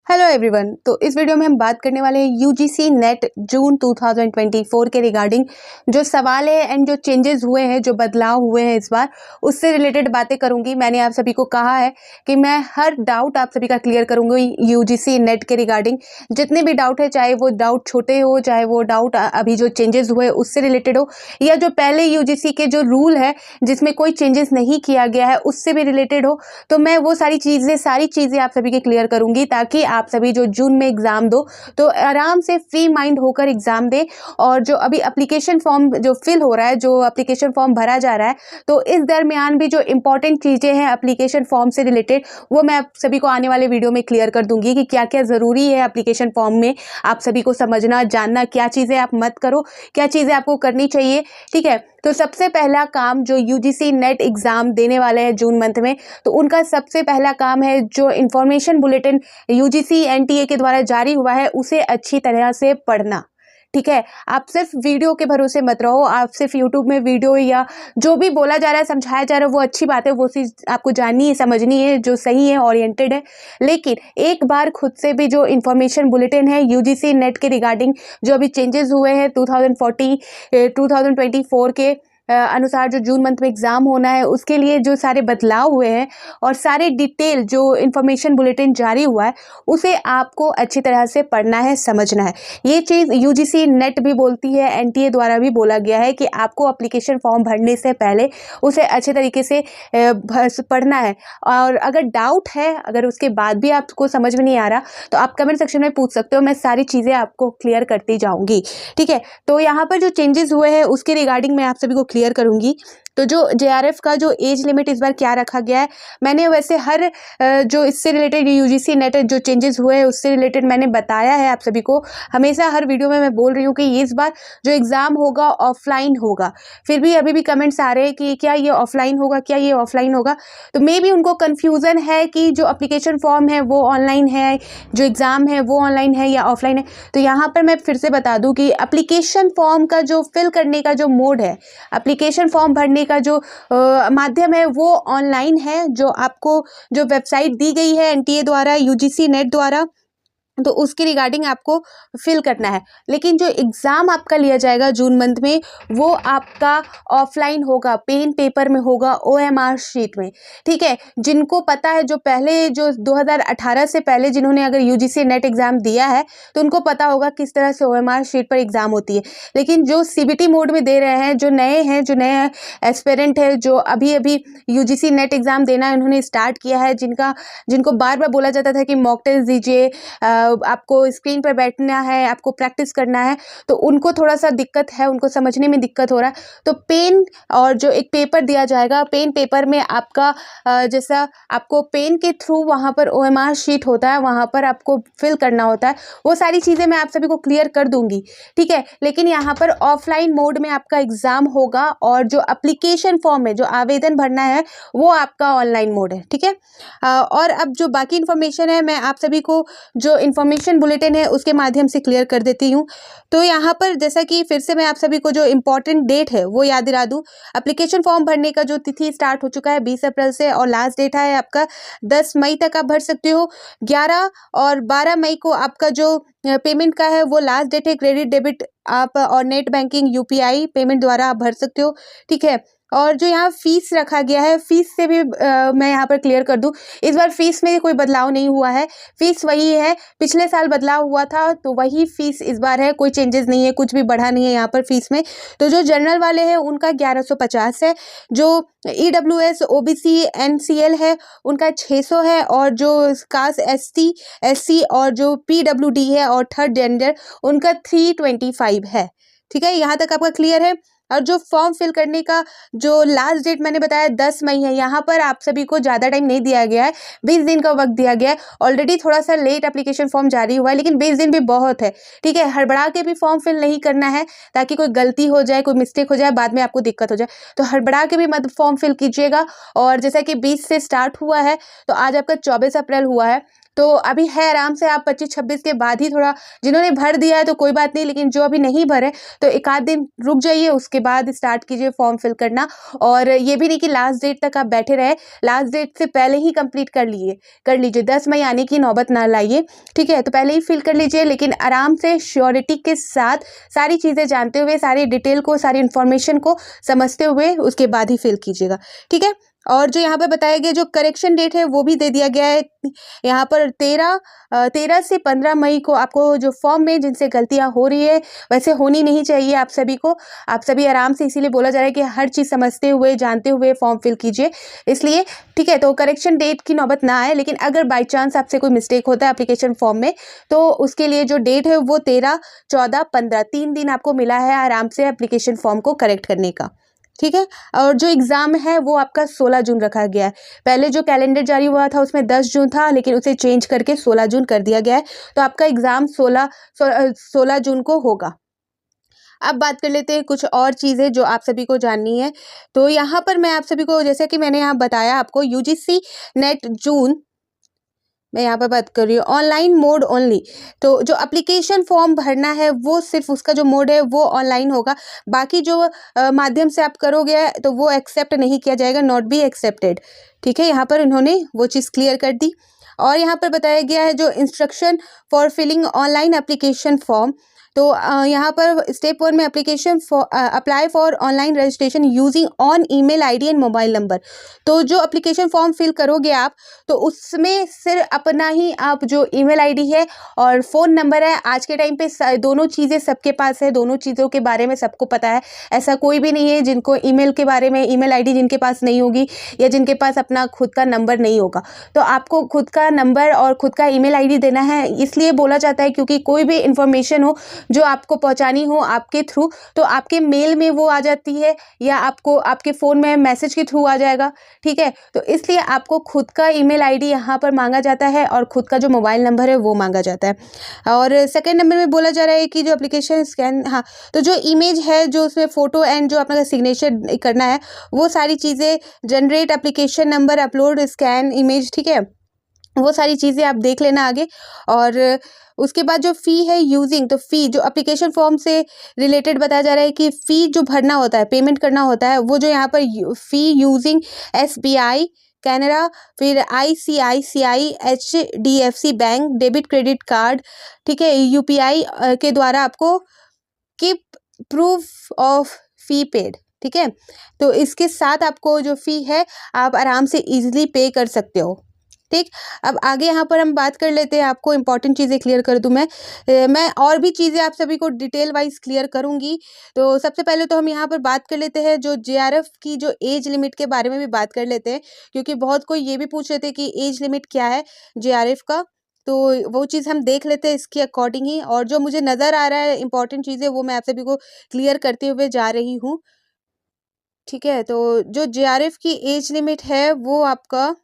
Hello everyone. तो इस video में हम बात करने वाले हैं यूजीसी नेट जून 2024 के रिगार्डिंग जो सवाल है एंड जो चेंजेस हुए हैं, जो बदलाव हुए हैं इस बार, उससे रिलेटेड बातें करूंगी। मैंने आप सभी को कहा है कि मैं हर डाउट आप सभी का क्लियर करूंगी यूजीसी नेट के रिगार्डिंग। जितने भी डाउट है, चाहे वो डाउट छोटे हो, चाहे वो डाउट अभी जो चेंजेस हुए उससे रिलेटेड हो, या जो पहले यूजीसी के जो रूल है जिसमें कोई चेंजेस नहीं किया गया है उससे भी रिलेटेड हो, तो मैं वो सारी चीज़ें आप सभी के क्लियर करूंगी, ताकि आप सभी जो जून में एग्जाम दो तो आराम से फ्री माइंड होकर एग्जाम दे। और जो अभी एप्लीकेशन फॉर्म जो फिल हो रहा है, जो एप्लीकेशन फॉर्म भरा जा रहा है, तो इस दरमियान भी जो इंपॉर्टेंट चीज़ें हैं एप्लीकेशन फॉर्म से रिलेटेड, वो मैं आप सभी को आने वाले वीडियो में क्लियर कर दूंगी कि क्या क्या ज़रूरी है एप्लीकेशन फॉर्म में आप सभी को समझना, जानना, क्या चीज़ें आप मत करो, क्या चीज़ें आपको करनी चाहिए। ठीक है, तो सबसे पहला काम जो यूजीसी नेट एग्ज़ाम देने वाले हैं जून मंथ में, तो उनका सबसे पहला काम है जो इन्फॉर्मेशन बुलेटिन यूजीसी एनटीए के द्वारा जारी हुआ है उसे अच्छी तरह से पढ़ना। ठीक है, आप सिर्फ वीडियो के भरोसे मत रहो, आप सिर्फ यूट्यूब में वीडियो या जो भी बोला जा रहा है, समझाया जा रहा है, वो अच्छी बात है, वो चीज़ आपको जाननी है, समझनी है, जो सही है, ओरिएंटेड है। लेकिन एक बार खुद से भी जो इन्फॉर्मेशन बुलेटिन है यूजीसी नेट के रिगार्डिंग, जो अभी चेंजेस हुए हैं 2024 के अनुसार, जो जून मंथ में एग्ज़ाम होना है उसके लिए जो सारे बदलाव हुए हैं और सारे डिटेल जो इन्फॉर्मेशन बुलेटिन जारी हुआ है उसे आपको अच्छी तरह से पढ़ना है, समझना है। ये चीज़ यूजीसी नेट भी बोलती है, एनटीए द्वारा भी बोला गया है कि आपको एप्लीकेशन फॉर्म भरने से पहले उसे अच्छे तरीके से पढ़ना है। और अगर डाउट है, अगर उसके बाद भी आपको समझ में नहीं आ रहा, तो आप कमेंट सेक्शन में पूछ सकते हो, मैं सारी चीज़ें आपको क्लियर करती जाऊँगी। ठीक है, तो यहाँ पर जो चेंजेस हुए हैं उसके रिगार्डिंग मैं आप सभी को क्लियर करूंगी। तो जो जेआरएफ का जो एज लिमिट इस बार क्या रखा गया है, मैंने वैसे हर जो इससे रिलेटेड यूजीसी नेट जो चेंजेस हुए हैं उससे रिलेटेड मैंने बताया है आप सभी को। हमेशा हर वीडियो में मैं बोल रही हूँ कि इस बार जो एग्ज़ाम होगा ऑफलाइन होगा। फिर भी अभी भी कमेंट्स आ रहे हैं कि क्या ये ऑफलाइन होगा, क्या ये ऑफलाइन होगा। तो मे बी उनको कन्फ्यूज़न है कि जो एप्लीकेशन फॉर्म है वो ऑनलाइन है, जो एग्ज़ाम है वो ऑनलाइन है या ऑफलाइन है। तो यहाँ पर मैं फिर से बता दूँ कि एप्लीकेशन फॉर्म का जो फिल करने का जो मोड है, एप्लीकेशन फॉर्म भरने का जो माध्यम है वो ऑनलाइन है। जो आपको जो वेबसाइट दी गई है एनटीए द्वारा, यूजीसी नेट द्वारा, तो उसके रिगार्डिंग आपको फिल करना है। लेकिन जो एग्ज़ाम आपका लिया जाएगा जून मंथ में वो आपका ऑफलाइन होगा, पेन पेपर में होगा, ओएमआर शीट में। ठीक है, जिनको पता है, जो पहले जो 2018 से पहले जिन्होंने अगर यूजीसी नेट एग्ज़ाम दिया है तो उनको पता होगा किस तरह से ओएमआर शीट पर एग्ज़ाम होती है। लेकिन जो सीबीटी मोड में दे रहे हैं, जो नए हैं, जो नए एस्पिरेंट है, जो अभी अभी यूजीसी नेट एग्ज़ाम देना उन्होंने स्टार्ट किया है, जिनको बार बार बोला जाता था कि मॉक टेस्ट दीजिए, आपको स्क्रीन पर बैठना है, आपको प्रैक्टिस करना है, तो उनको थोड़ा सा दिक्कत है, उनको समझने में दिक्कत हो रहा है। तो पेन और जो एक पेपर दिया जाएगा, पेन पेपर में आपका जैसा आपको पेन के थ्रू वहाँ पर ओएमआर शीट होता है, वहाँ पर आपको फिल करना होता है। वो सारी चीज़ें मैं आप सभी को क्लियर कर दूंगी। ठीक है, लेकिन यहाँ पर ऑफलाइन मोड में आपका एग्ज़ाम होगा और जो एप्लीकेशन फॉर्म है, जो आवेदन भरना है, वो आपका ऑनलाइन मोड है। ठीक है, और अब जो बाकी इन्फॉर्मेशन है मैं आप सभी को जो इन्फॉर्मेशन बुलेटिन है उसके माध्यम से क्लियर कर देती हूँ। तो यहाँ पर जैसा कि फिर से मैं आप सभी को जो इम्पोर्टेंट डेट है वो याद दिला दूँ। एप्लीकेशन फॉर्म भरने का जो तिथि स्टार्ट हो चुका है 20 अप्रैल से, और लास्ट डेट है आपका 10 मई तक आप भर सकते हो। 11 और 12 मई को आपका जो पेमेंट का है वो लास्ट डेट है। क्रेडिट डेबिट आप और नेट बैंकिंग यूपीआई पेमेंट द्वारा आप भर सकते हो। ठीक है, और जो यहाँ फीस रखा गया है, फीस से भी मैं यहाँ पर क्लियर कर दूँ, इस बार फीस में कोई बदलाव नहीं हुआ है, फीस वही है। पिछले साल बदलाव हुआ था तो वही फीस इस बार है, कोई चेंजेस नहीं है, कुछ भी बढ़ा नहीं है यहाँ पर फीस में। तो जो जनरल वाले हैं उनका 1150 है, जो ईडब्ल्यूएस ओबीसी एनसीएल है उनका 600 है, और जो कास्ट एसटी एससी और जो पीडब्ल्यूडी है और थर्ड जेंडर उनका 325 है। ठीक है, यहाँ तक आपका क्लियर है। और जो फॉर्म फिल करने का जो लास्ट डेट मैंने बताया 10 मई है, यहाँ पर आप सभी को ज़्यादा टाइम नहीं दिया गया है, 20 दिन का वक्त दिया गया है। ऑलरेडी थोड़ा सा लेट एप्लीकेशन फॉर्म जारी हुआ है, लेकिन 20 दिन भी बहुत है। ठीक है, हड़बड़ा के भी फॉर्म फिल नहीं करना है, ताकि कोई गलती हो जाए, कोई मिस्टेक हो जाए, बाद में आपको दिक्कत हो जाए। तो हड़बड़ा के भी मत फॉर्म फिल कीजिएगा। और जैसा कि 20 से स्टार्ट हुआ है तो आज आपका 24 अप्रैल हुआ है, तो अभी है, आराम से आप 25-26 के बाद ही थोड़ा, जिन्होंने भर दिया है तो कोई बात नहीं, लेकिन जो अभी नहीं भरे तो एक आध दिन रुक जाइए, उसके बाद स्टार्ट कीजिए फॉर्म फिल करना। और ये भी नहीं कि लास्ट डेट तक आप बैठे रहे, लास्ट डेट से पहले ही कंप्लीट कर लीजिए। 10 मई आने की नौबत ना लाइए, ठीक है। तो पहले ही फिल कर लीजिए, लेकिन आराम से श्योरिटी के साथ सारी चीज़ें जानते हुए, सारी डिटेल को, सारी इन्फॉर्मेशन को समझते हुए उसके बाद ही फिल कीजिएगा, ठीक है। और जो यहाँ पर बताया गया जो करेक्शन डेट है वो भी दे दिया गया है यहाँ पर 13 से 15 मई को आपको जो फॉर्म में जिनसे गलतियाँ हो रही है, वैसे होनी नहीं चाहिए आप सभी को, आप सभी आराम से, इसीलिए बोला जा रहा है कि हर चीज़ समझते हुए, जानते हुए फॉर्म फिल कीजिए, इसलिए, ठीक है। तो करेक्शन डेट की नौबत ना आए, लेकिन अगर बाई चांस आपसे कोई मिस्टेक होता है एप्लीकेशन फॉर्म में, तो उसके लिए जो डेट है वो 13, 14, 15 3 दिन आपको मिला है आराम से एप्लीकेशन फॉर्म को करेक्ट करने का, ठीक है। और जो एग्ज़ाम है वो आपका 16 जून रखा गया है। पहले जो कैलेंडर जारी हुआ था उसमें 10 जून था, लेकिन उसे चेंज करके 16 जून कर दिया गया है। तो आपका एग्ज़ाम 16 जून को होगा। अब बात कर लेते हैं कुछ और चीज़ें जो आप सभी को जाननी है। तो यहाँ पर मैं आप सभी को, जैसे कि मैंने यहाँ बताया आपको, यूजीसी नेट जून, मैं यहाँ पर बात कर रही हूँ ऑनलाइन मोड ओनली। तो जो एप्लीकेशन फॉर्म भरना है वो सिर्फ उसका जो मोड है वो ऑनलाइन होगा, बाकी जो माध्यम से आप करोगे तो वो एक्सेप्ट नहीं किया जाएगा, नॉट बी एक्सेप्टेड, ठीक है। यहाँ पर इन्होंने वो चीज़ क्लियर कर दी। और यहाँ पर बताया गया है जो instruction for filling online application form. तो यहाँ पर स्टेप 1 में application apply for online registration using on email ID and mobile number. तो जो एप्लीकेशन फॉर्म फिल करोगे आप, तो उसमें सिर्फ अपना ही आप जो ईमेल आईडी है और फ़ोन नंबर है, आज के टाइम पे दोनों चीज़ें सबके पास है, दोनों चीज़ों के बारे में सबको पता है। ऐसा कोई भी नहीं है जिनको ईमेल के बारे में, ईमेल आईडी जिनके पास नहीं होगी या जिनके पास अपना खुद का नंबर नहीं होगा। तो आपको खुद का नंबर और खुद का ईमेल आईडी देना है, इसलिए बोला जाता है क्योंकि कोई भी इन्फॉर्मेशन हो जो आपको पहुंचानी हो आपके थ्रू, तो आपके मेल में वो आ जाती है या आपको आपके फ़ोन में मैसेज के थ्रू आ जाएगा, ठीक है। तो इसलिए आपको खुद का ईमेल आईडी यहाँ पर मांगा जाता है और खुद का जो मोबाइल नंबर है वो मांगा जाता है। और सेकंड नंबर में बोला जा रहा है कि जो एप्लीकेशन स्कैन, हाँ, तो जो इमेज है, जो उसमें फ़ोटो एंड जो अपना सिग्नेचर करना है, वो सारी चीज़ें generate application number, upload, scan image, ठीक है, वो सारी चीज़ें आप देख लेना आगे। और उसके बाद जो फ़ी है यूजिंग, तो फ़ी जो एप्लीकेशन फॉर्म से रिलेटेड बताया जा रहा है कि फ़ी जो भरना होता है, पेमेंट करना होता है, वो जो यहाँ पर फ़ी यूजिंग SBI, कैनरा, फिर ICICI, HDFC bank, debit credit card, ठीक है, UPI के द्वारा आपको keep proof of fee paid, ठीक है। तो इसके साथ आपको जो फ़ी है आप आराम से ईजिली पे कर सकते हो, ठीक। अब आगे यहाँ पर हम बात कर लेते हैं, आपको इंपॉर्टेंट चीज़ें क्लियर कर दूँ मैं और भी चीज़ें आप सभी को डिटेल वाइज क्लियर करूँगी। तो सबसे पहले तो हम यहाँ पर बात कर लेते हैं जो JRF की जो एज लिमिट के बारे में भी बात कर लेते हैं, क्योंकि बहुत कोई ये भी पूछ रहे थे कि एज लिमिट क्या है JRF का। तो वो चीज़ हम देख लेते हैं इसके अकॉर्डिंग ही, और जो मुझे नज़र आ रहा है इंपॉर्टेंट चीज़ें वो मैं आप सभी को क्लियर करते हुए जा रही हूँ, ठीक है। तो जो JRF की एज लिमिट है वो आपका,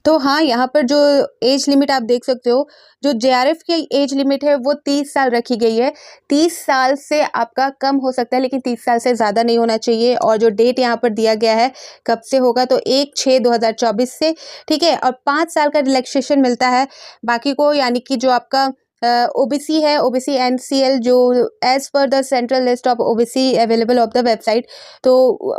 तो हाँ, यहाँ पर जो एज लिमिट आप देख सकते हो, जो JRF की एज लिमिट है वो 30 साल रखी गई है। 30 साल से आपका कम हो सकता है, लेकिन 30 साल से ज़्यादा नहीं होना चाहिए। और जो डेट यहाँ पर दिया गया है कब से होगा, तो 1/6/2024 से, ठीक है। और 5 साल का रिलैक्सेशन मिलता है बाकी को, यानी कि जो आपका OBC है, OBC NCL, जो as per the central list of OBC available of the website, तो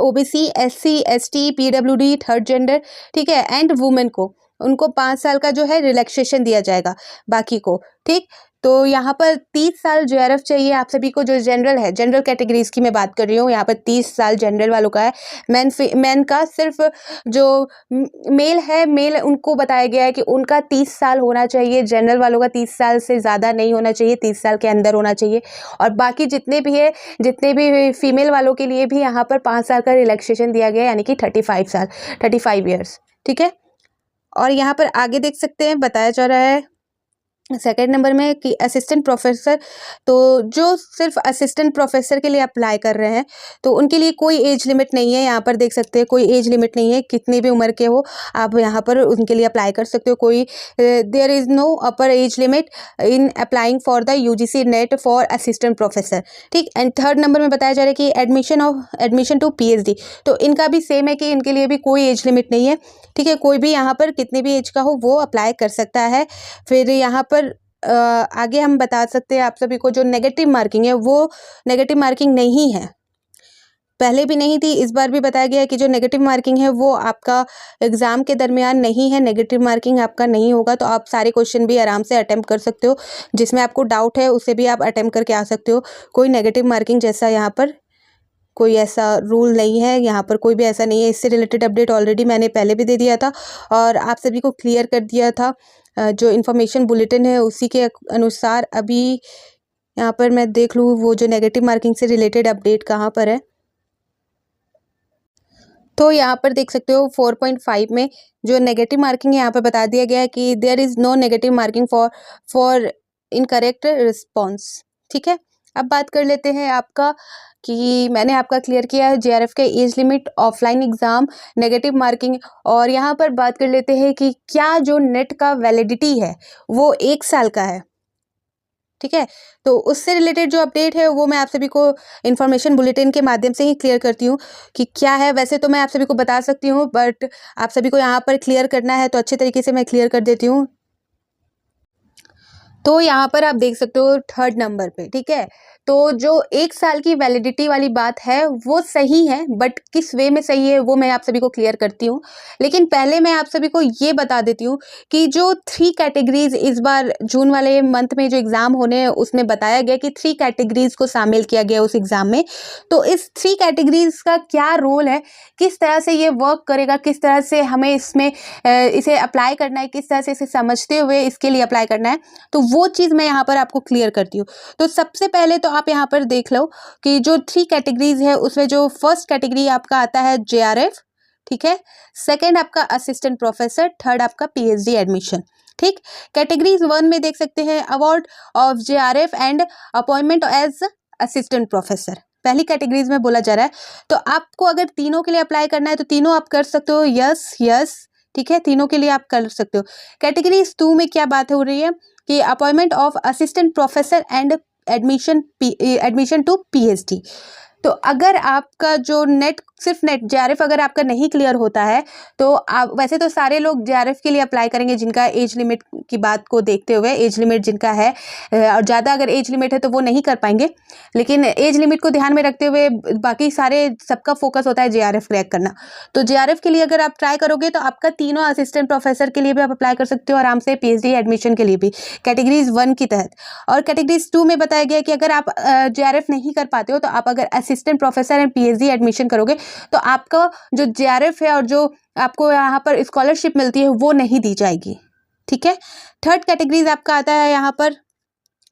OBC, SC, ST, PWD, third gender, ठीक है, एंड वुमेन को, उनको 5 साल का जो है रिलैक्सेशन दिया जाएगा, बाकी को, ठीक। तो यहाँ पर 30 साल JRF चाहिए आप सभी को। जो जनरल है, जनरल कैटेगरीज की मैं बात कर रही हूँ, यहाँ पर 30 साल जनरल वालों का है। मैन का सिर्फ जो मेल है, मेल उनको बताया गया है कि उनका 30 साल होना चाहिए, जनरल वालों का 30 साल से ज़्यादा नहीं होना चाहिए, 30 साल के अंदर होना चाहिए। और बाकी जितने भी फीमेल वालों के लिए भी यहाँ पर 5 साल का रिलैक्सेशन दिया गया है, यानी कि 35 ईयर्स, ठीक है। और यहाँ पर आगे देख सकते हैं बताया जा रहा है सेकेंड नंबर में कि असिस्टेंट प्रोफेसर, तो जो सिर्फ असिस्टेंट प्रोफेसर के लिए अप्लाई कर रहे हैं तो उनके लिए कोई एज लिमिट नहीं है। यहाँ पर देख सकते हैं कोई एज लिमिट नहीं है, कितनी भी उम्र के हो आप यहाँ पर उनके लिए अप्लाई कर सकते हो। कोई there is no upper age limit in applying for the UGC NET for assistant professor, ठीक। एंड थर्ड नंबर में बताया जा रहा है कि एडमिशन टू पीएचडी, तो इनका भी सेम है कि इनके लिए भी कोई एज लिमिट नहीं है, ठीक है। कोई भी यहाँ पर कितनी भी एज का हो वो अप्लाई कर सकता है। फिर यहाँ पर आगे हम बता सकते हैं आप सभी को जो नेगेटिव मार्किंग है वो नेगेटिव मार्किंग नहीं है, पहले भी नहीं थी, इस बार भी बताया गया है कि जो नेगेटिव मार्किंग है वो आपका एग्ज़ाम के दरमियान नहीं है, नेगेटिव मार्किंग आपका नहीं होगा। तो आप सारे क्वेश्चन भी आराम से अटेम्प्ट कर सकते हो, जिसमें आपको डाउट है उसे भी आप अटेम्प्ट करके आ सकते हो। कोई नेगेटिव मार्किंग जैसा यहाँ पर कोई ऐसा रूल नहीं है, यहाँ पर कोई भी ऐसा नहीं है। इससे रिलेटेड अपडेट ऑलरेडी मैंने पहले भी दे दिया था और आप सभी को क्लियर कर दिया था। जो इन्फॉर्मेशन बुलेटिन है उसी के अनुसार अभी यहाँ पर मैं देख लूँ वो जो नेगेटिव मार्किंग से रिलेटेड अपडेट कहाँ पर है। तो यहाँ पर देख सकते हो 4.5 में जो नेगेटिव मार्किंग है यहाँ पर बता दिया गया है कि there is no negative marking for incorrect response, ठीक है। अब बात कर लेते हैं आपका कि मैंने आपका क्लियर किया है जेआरएफ के age limit, offline exam, negative marking, और यहाँ पर बात कर लेते हैं कि क्या जो नेट का वैलिडिटी है वो 1 साल का है, ठीक है। तो उससे रिलेटेड जो अपडेट है वो मैं आप सभी को इन्फॉर्मेशन बुलेटिन के माध्यम से ही क्लियर करती हूँ कि क्या है। वैसे तो मैं आप सभी को बता सकती हूँ बट आप सभी को यहाँ पर क्लियर करना है तो अच्छे तरीके से मैं क्लियर कर देती हूँ। तो यहाँ पर आप देख सकते हो थर्ड नंबर पे, ठीक है। तो जो 1 साल की वैलिडिटी वाली बात है वो सही है, बट किस वे में सही है वो मैं आप सभी को क्लियर करती हूँ। लेकिन पहले मैं आप सभी को ये बता देती हूँ कि जो 3 कैटेगरीज इस बार जून वाले मंथ में जो एग्ज़ाम होने हैं उसमें बताया गया कि 3 कैटेगरीज को शामिल किया गया उस एग्ज़ाम में। तो इस 3 कैटेगरीज का क्या रोल है, किस तरह से ये वर्क करेगा, किस तरह से हमें इसमें इसे अप्लाई करना है, किस तरह से इसे समझते हुए इसके लिए अप्लाई करना है, तो वो चीज़ मैं यहाँ पर आपको क्लियर करती हूँ। तो सबसे पहले तो आप यहाँ पर देख लो कि जो 3 कैटेगरीज है उसमें जो फर्स्ट कैटेगरी आपका आता है जेआरएफ, ठीक है। सेकंड आपका असिस्टेंट प्रोफेसर, थर्ड आपका पीएचडी एडमिशन, ठीक। कैटेगरीज 1 में देख सकते हैं award of JRF and appointment as assistant professor, पहली कैटेगरीज में बोला जा रहा है। तो आपको अगर तीनों के लिए अप्लाई करना है तो तीनों आप कर सकते हो, यस, ठीक है, तीनों के लिए आप कर सकते हो। कैटेगरीज 2 में क्या बात हो रही है कि appointment of assistant professor and admission to PhD. तो अगर आपका जो नेट सिर्फ नेट जेआरएफ अगर आपका नहीं क्लियर होता है तो आप वैसे तो सारे लोग जेआरएफ के लिए अप्लाई करेंगे जिनका एज लिमिट की बात को देखते हुए, एज लिमिट जिनका है और ज़्यादा अगर एज लिमिट है तो वो नहीं कर पाएंगे, लेकिन एज लिमिट को ध्यान में रखते हुए बाकी सारे सबका फोकस होता है जेआरएफ क्रैक करना। तो जेआरएफ के लिए अगर आप ट्राई करोगे तो आपका तीनों असिस्टेंट प्रोफेसर के लिए भी आप अप्लाई कर सकते हो आराम से, पीएचडी एडमिशन के लिए भी कैटेगरीज 1 की तहत। और कैटेगरीज 2 में बताया गया कि अगर आप जेआरएफ नहीं कर पाते हो तो आप अगर assistant professor and PhD admission करोगे तो आपका जो जेआरएफ है और जो आपको यहाँ पर स्कॉलरशिप मिलती है वो नहीं दी जाएगी, ठीक है। थर्ड कैटेगरीज आपका आता है यहाँ पर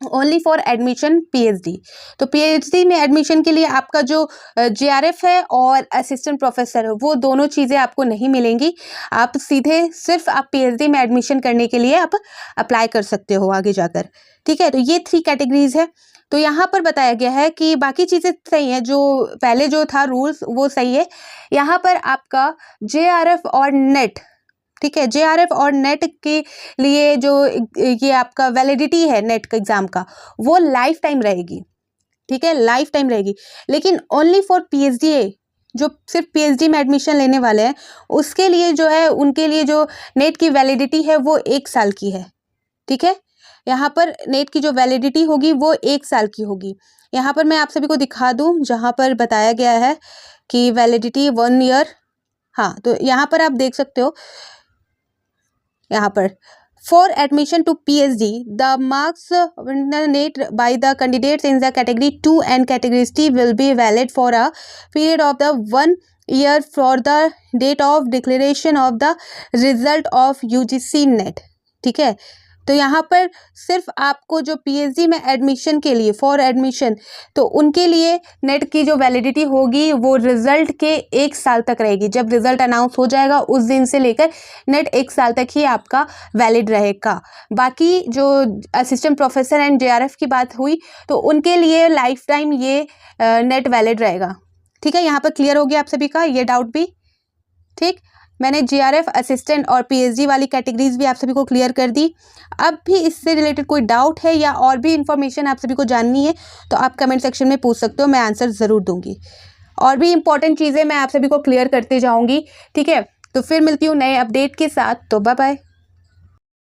ओनली फॉर एडमिशन पीएचडी। तो पीएचडी में एडमिशन के लिए आपका जो जेआरएफ है और असिस्टेंट प्रोफेसर है वो दोनों चीज़ें आपको नहीं मिलेंगी, आप सीधे सिर्फ आप पीएचडी में एडमिशन करने के लिए आप अप्लाई कर सकते हो आगे जाकर, ठीक है। तो ये 3 कैटेगरीज है। तो यहाँ पर बताया गया है कि बाकी चीज़ें सही हैं, जो पहले जो था रूल्स वो सही है। यहाँ पर आपका जेआरएफ और नेट, ठीक है, जेआरएफ और नेट के लिए जो ये आपका वैलिडिटी है नेट का एग्ज़ाम का वो लाइफ टाइम रहेगी, ठीक है, लाइफ टाइम रहेगी। लेकिन ओनली फॉर पीएचडी जो सिर्फ पीएचडी में एडमिशन लेने वाले हैं उसके लिए जो है उनके लिए जो नेट की वैलिडिटी है वो 1 साल की है, ठीक है। यहाँ पर नेट की जो वैलिडिटी होगी वो 1 साल की होगी। यहाँ पर मैं आप सभी को दिखा दूँ जहाँ पर बताया गया है कि वैलिडिटी 1 ईयर, हाँ, तो यहाँ पर आप देख सकते हो, यहाँ पर for admission to PhD the marks NET by the candidates in the category 2 and category T will be valid for a period of the 1 year for the date of declaration of the result of UGC NET, ठीक है। तो यहाँ पर सिर्फ आपको जो PhD में admission के लिए फॉर एडमिशन, तो उनके लिए नेट की जो वैलिडिटी होगी वो रिज़ल्ट के 1 साल तक रहेगी। जब रिज़ल्ट अनाउंस हो जाएगा उस दिन से लेकर नेट 1 साल तक ही आपका वैलिड रहेगा। बाकी जो असिस्टेंट प्रोफेसर एंड जेआरएफ की बात हुई तो उनके लिए लाइफ टाइम ये नेट वैलिड रहेगा। ठीक है, यहाँ पर क्लियर हो गया आप सभी का ये डाउट भी। ठीक, मैंने जीआरएफ, असिस्टेंट और पीएचडी वाली कैटेगरीज भी आप सभी को क्लियर कर दी। अब भी इससे रिलेटेड कोई डाउट है या और भी इन्फॉर्मेशन आप सभी को जाननी है तो आप कमेंट सेक्शन में पूछ सकते हो, मैं आंसर ज़रूर दूंगी। और भी इंपॉर्टेंट चीज़ें मैं आप सभी को क्लियर करते जाऊंगी। ठीक है, तो फिर मिलती हूँ नए अपडेट के साथ, तो बाय बाय।